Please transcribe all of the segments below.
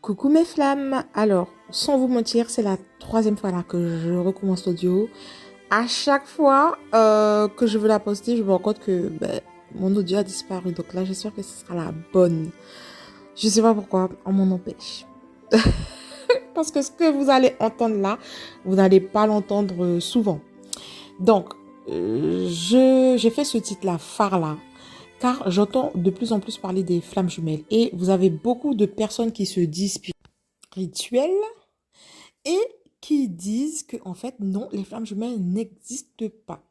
Coucou mes flammes. Alors, sans vous mentir, c'est la troisième fois là que je recommence l'audio. À chaque fois que je veux la poster, je me rends compte que mon audio a disparu. Donc là, j'espère que ce sera la bonne. Je sais pas pourquoi, on m'en empêche. Parce que ce que vous allez entendre là, vous n'allez pas l'entendre souvent. Donc, j'ai fait ce titre-là, phare là, car j'entends de plus en plus parler des flammes jumelles. Et vous avez beaucoup de personnes qui se disent spirituelles et qui disent que en fait non, les flammes jumelles n'existent pas.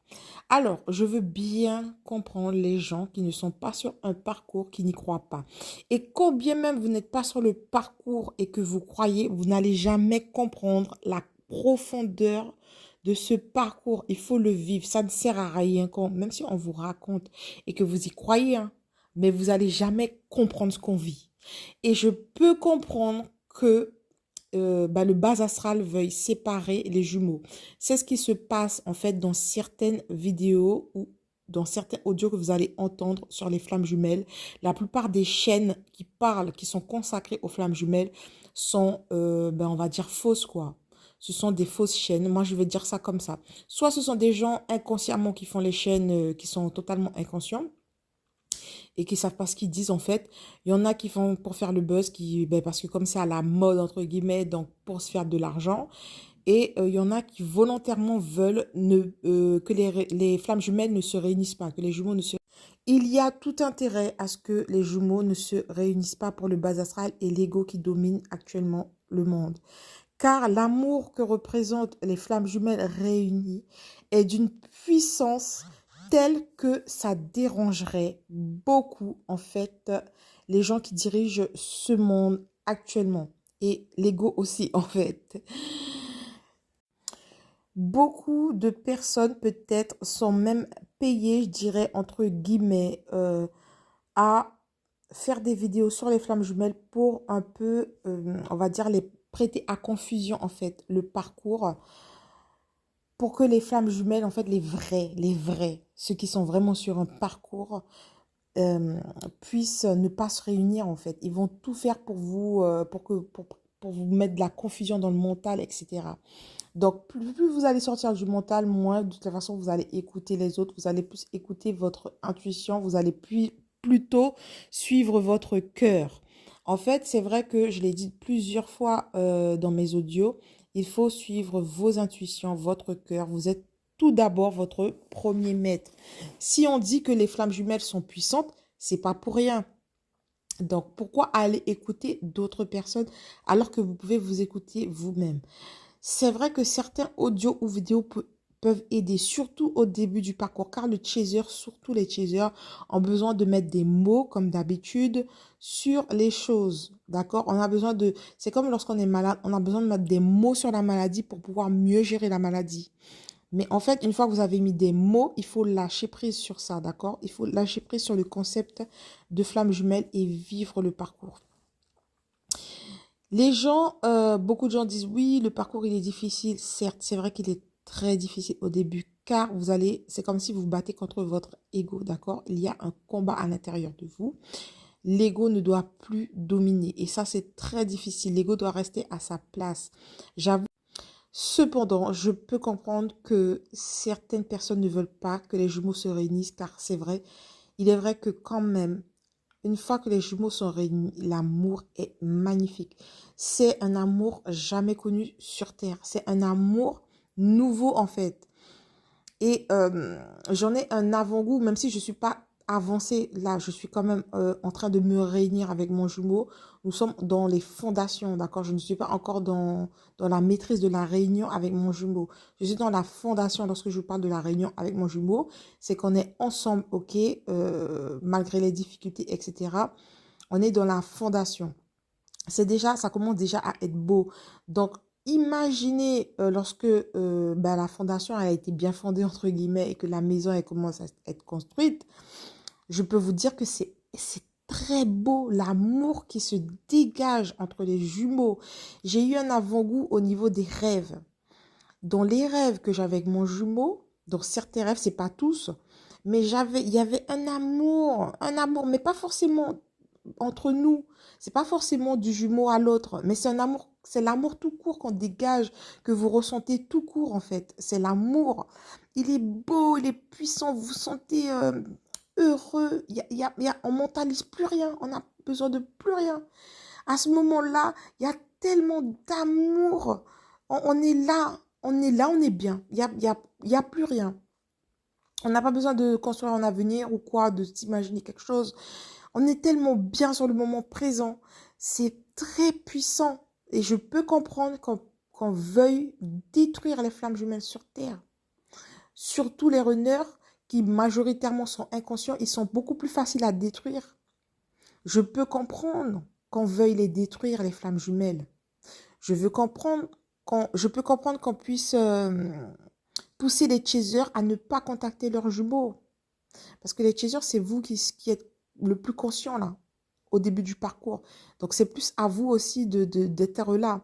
Alors, je veux bien comprendre les gens qui ne sont pas sur un parcours, qui n'y croient pas. Et quand bien même vous n'êtes pas sur le parcours et que vous croyez, vous n'allez jamais comprendre la profondeur de ce parcours. Il faut le vivre. Ça ne sert à rien quand, même si on vous raconte et que vous y croyez, hein, mais vous n'allez jamais comprendre ce qu'on vit. Et je peux comprendre que le bas astral veuille séparer les jumeaux. C'est ce qui se passe en fait dans certaines vidéos ou dans certains audios que vous allez entendre sur les flammes jumelles. La plupart des chaînes qui parlent, qui sont consacrées aux flammes jumelles sont, on va dire, fausses quoi. Ce sont des fausses chaînes. Moi, je vais dire ça comme ça. Soit ce sont des gens inconsciemment qui font les chaînes qui sont totalement inconscients et qui savent pas ce qu'ils disent en fait. Il y en a qui font pour faire le buzz, parce que comme c'est à la mode entre guillemets, donc pour se faire de l'argent. Et il y en a qui volontairement veulent que les flammes jumelles ne se réunissent pas, que les jumeaux ne se... Il y a tout intérêt à ce que les jumeaux ne se réunissent pas pour le bas astral et l'ego qui domine actuellement le monde. Car l'amour que représentent les flammes jumelles réunies est d'une puissance telle que ça dérangerait beaucoup, en fait, les gens qui dirigent ce monde actuellement. Et l'ego aussi, en fait. Beaucoup de personnes, peut-être, sont même payées, je dirais, entre guillemets, à faire des vidéos sur les flammes jumelles pour un peu, on va dire, les prêter à confusion, en fait, le parcours, pour que les flammes jumelles, en fait, les vrais, ceux qui sont vraiment sur un parcours, euh, puissent ne pas se réunir, en fait. Ils vont tout faire pour vous, pour vous mettre de la confusion dans le mental, etc. Donc, plus vous allez sortir du mental, moins de toute façon, vous allez écouter les autres, vous allez plus écouter votre intuition, vous allez plutôt suivre votre cœur. En fait, c'est vrai que je l'ai dit plusieurs fois dans mes audios, il faut suivre vos intuitions, votre cœur. Vous êtes tout d'abord votre premier maître. Si on dit que les flammes jumelles sont puissantes, c'est pas pour rien. Donc, pourquoi aller écouter d'autres personnes alors que vous pouvez vous écouter vous-même? C'est vrai que certains audios ou vidéos peuvent aider, surtout au début du parcours, car le chaser, surtout les chasers, ont besoin de mettre des mots, comme d'habitude, sur les choses. D'accord? On a besoin de... C'est comme lorsqu'on est malade, on a besoin de mettre des mots sur la maladie pour pouvoir mieux gérer la maladie. Mais en fait, une fois que vous avez mis des mots, il faut lâcher prise sur ça, d'accord? Il faut lâcher prise sur le concept de flamme jumelle et vivre le parcours. Les gens, beaucoup de gens disent oui, le parcours il est difficile. Certes, c'est vrai qu'il est très difficile au début car c'est comme si vous vous battez contre votre ego, d'accord? Il y a un combat à l'intérieur de vous. L'ego ne doit plus dominer et ça c'est très difficile. L'ego doit rester à sa place. J'avoue. Cependant, je peux comprendre que certaines personnes ne veulent pas que les jumeaux se réunissent car c'est vrai, il est vrai que quand même, une fois que les jumeaux sont réunis, l'amour est magnifique. C'est un amour jamais connu sur Terre. C'est un amour nouveau en fait. Et j'en ai un avant-goût, même si je ne suis pas avancée là, je suis quand même en train de me réunir avec mon jumeau. Nous sommes dans les fondations, d'accord? Je ne suis pas encore dans la maîtrise de la réunion avec mon jumeau. Je suis dans la fondation lorsque je parle de la réunion avec mon jumeau. C'est qu'on est ensemble, ok, malgré les difficultés, etc. On est dans la fondation. Ça commence déjà à être beau. Donc, imaginez lorsque la fondation a été bien fondée, entre guillemets, et que la maison elle commence à être construite, je peux vous dire que c'est très beau, l'amour qui se dégage entre les jumeaux. J'ai eu un avant-goût au niveau des rêves. Dans les rêves que j'avais avec mon jumeau, donc certains rêves, c'est pas tous, mais il y avait un amour, mais pas forcément entre nous. C'est pas forcément du jumeau à l'autre, mais c'est l'amour tout court qu'on dégage, que vous ressentez tout court en fait. C'est l'amour. Il est beau, il est puissant, vous vous sentez heureux. On mentalise plus rien, on n'a besoin de plus rien. À ce moment-là, il y a tellement d'amour. On est là, on est là, on est bien. Il y a plus rien. On n'a pas besoin de construire un avenir ou quoi, de s'imaginer quelque chose. On est tellement bien sur le moment présent. C'est très puissant. Et je peux comprendre qu'on veuille détruire les flammes jumelles sur Terre. Surtout les runners qui majoritairement sont inconscients, ils sont beaucoup plus faciles à détruire. Je peux comprendre qu'on veuille les détruire, les flammes jumelles. Je peux comprendre qu'on puisse pousser les chasers à ne pas contacter leurs jumeaux. Parce que les chasers, c'est vous qui êtes le plus conscient là, au début du parcours. Donc, c'est plus à vous aussi d'être là.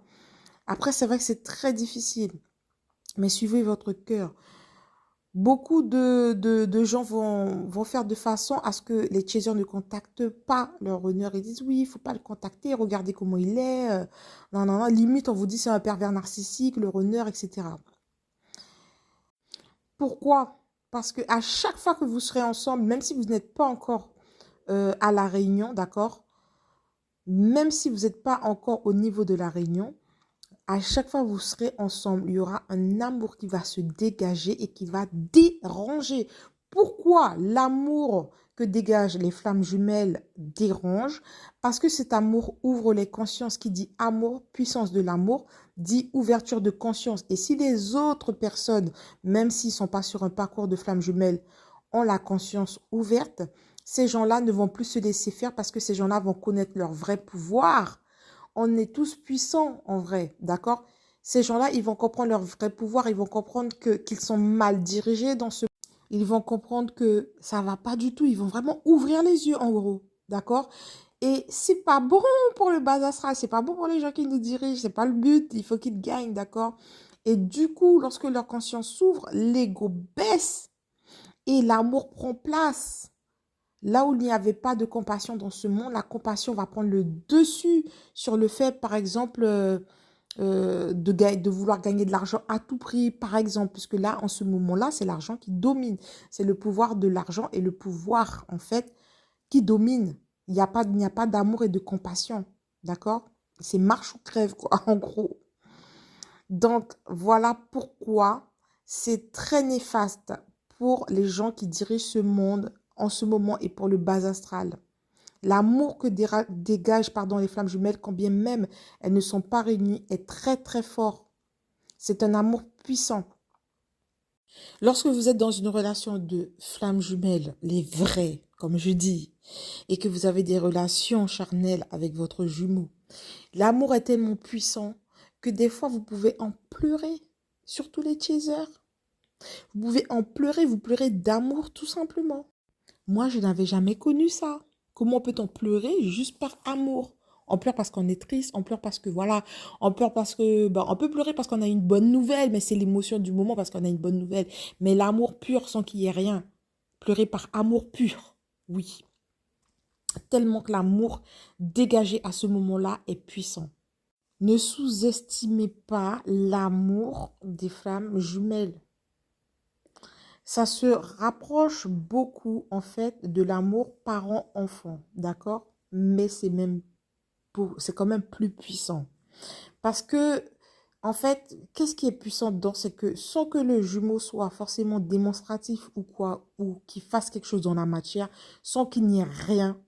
Après, c'est vrai que c'est très difficile. Mais suivez votre cœur. Beaucoup de gens vont faire de façon à ce que les chasers ne contactent pas leur runner. Ils disent, oui, il ne faut pas le contacter, regardez comment il est. Non, non, non. Limite, on vous dit c'est un pervers narcissique, le runner, etc. Pourquoi? Parce que à chaque fois que vous serez ensemble, même si vous n'êtes pas encore à la réunion, d'accord? Même si vous n'êtes pas encore au niveau de la réunion, à chaque fois que vous serez ensemble, il y aura un amour qui va se dégager et qui va déranger. Pourquoi l'amour que dégagent les flammes jumelles dérange? Parce que cet amour ouvre les consciences. Qui dit amour, puissance de l'amour, dit ouverture de conscience. Et si les autres personnes, même s'ils ne sont pas sur un parcours de flammes jumelles, ont la conscience ouverte, ces gens-là ne vont plus se laisser faire parce que ces gens-là vont connaître leur vrai pouvoir. On est tous puissants en vrai, d'accord? Ces gens-là, ils vont comprendre leur vrai pouvoir, ils vont comprendre qu'ils sont mal dirigés dans ce... Ils vont comprendre que ça ne va pas du tout, ils vont vraiment ouvrir les yeux en gros, d'accord? Et c'est pas bon pour le bas astral, c'est pas bon pour les gens qui nous dirigent, c'est pas le but, il faut qu'ils gagnent, d'accord? Et du coup, lorsque leur conscience s'ouvre, l'ego baisse et l'amour prend place. Là où il n'y avait pas de compassion dans ce monde, la compassion va prendre le dessus sur le fait, par exemple, de vouloir gagner de l'argent à tout prix, par exemple, puisque là, en ce moment-là, c'est l'argent qui domine. C'est le pouvoir de l'argent et le pouvoir, en fait, qui domine. Il n'y a pas d'amour et de compassion, d'accord? C'est marche ou crève, quoi, en gros. Donc, voilà pourquoi c'est très néfaste pour les gens qui dirigent ce monde en ce moment et pour le bas astral. L'amour que dégagent les flammes jumelles, quand bien même elles ne sont pas réunies, est très très fort. C'est un amour puissant. Lorsque vous êtes dans une relation de flammes jumelles, les vraies, comme je dis, et que vous avez des relations charnelles avec votre jumeau, l'amour est tellement puissant que des fois vous pouvez en pleurer, surtout les chasers. Vous pouvez en pleurer, vous pleurez d'amour tout simplement. Moi, je n'avais jamais connu ça. Comment peut-on pleurer juste par amour? On pleure parce qu'on est triste, on pleure parce que voilà, on pleure parce que, on peut pleurer parce qu'on a une bonne nouvelle, mais c'est l'émotion du moment parce qu'on a une bonne nouvelle. Mais l'amour pur sans qu'il y ait rien. Pleurer par amour pur, oui. Tellement que l'amour dégagé à ce moment-là est puissant. Ne sous-estimez pas l'amour des flammes jumelles. Ça se rapproche beaucoup, en fait, de l'amour parent-enfant, d'accord? Mais c'est quand même plus puissant. Parce que, en fait, qu'est-ce qui est puissant dedans? C'est que sans que le jumeau soit forcément démonstratif ou quoi, ou qu'il fasse quelque chose dans la matière, sans qu'il n'y ait rien,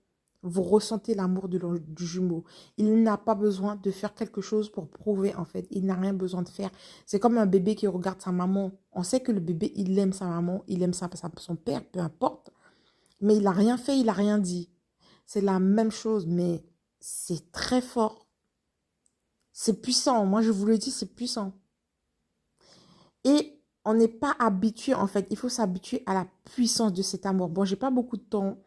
vous ressentez l'amour du jumeau. Il n'a pas besoin de faire quelque chose pour prouver, en fait. Il n'a rien besoin de faire. C'est comme un bébé qui regarde sa maman. On sait que le bébé, il aime sa maman, il aime son père, peu importe. Mais il n'a rien fait, il n'a rien dit. C'est la même chose, mais c'est très fort. C'est puissant. Moi, je vous le dis, c'est puissant. Et on n'est pas habitué, en fait. Il faut s'habituer à la puissance de cet amour. Bon, j'ai pas beaucoup de temps,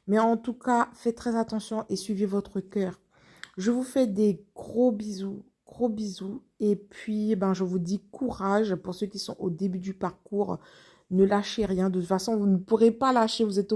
mais en tout cas, faites très attention et suivez votre cœur. Je vous fais des gros bisous, gros bisous. Et puis, je vous dis courage pour ceux qui sont au début du parcours. Ne lâchez rien. De toute façon, vous ne pourrez pas lâcher. Vous êtes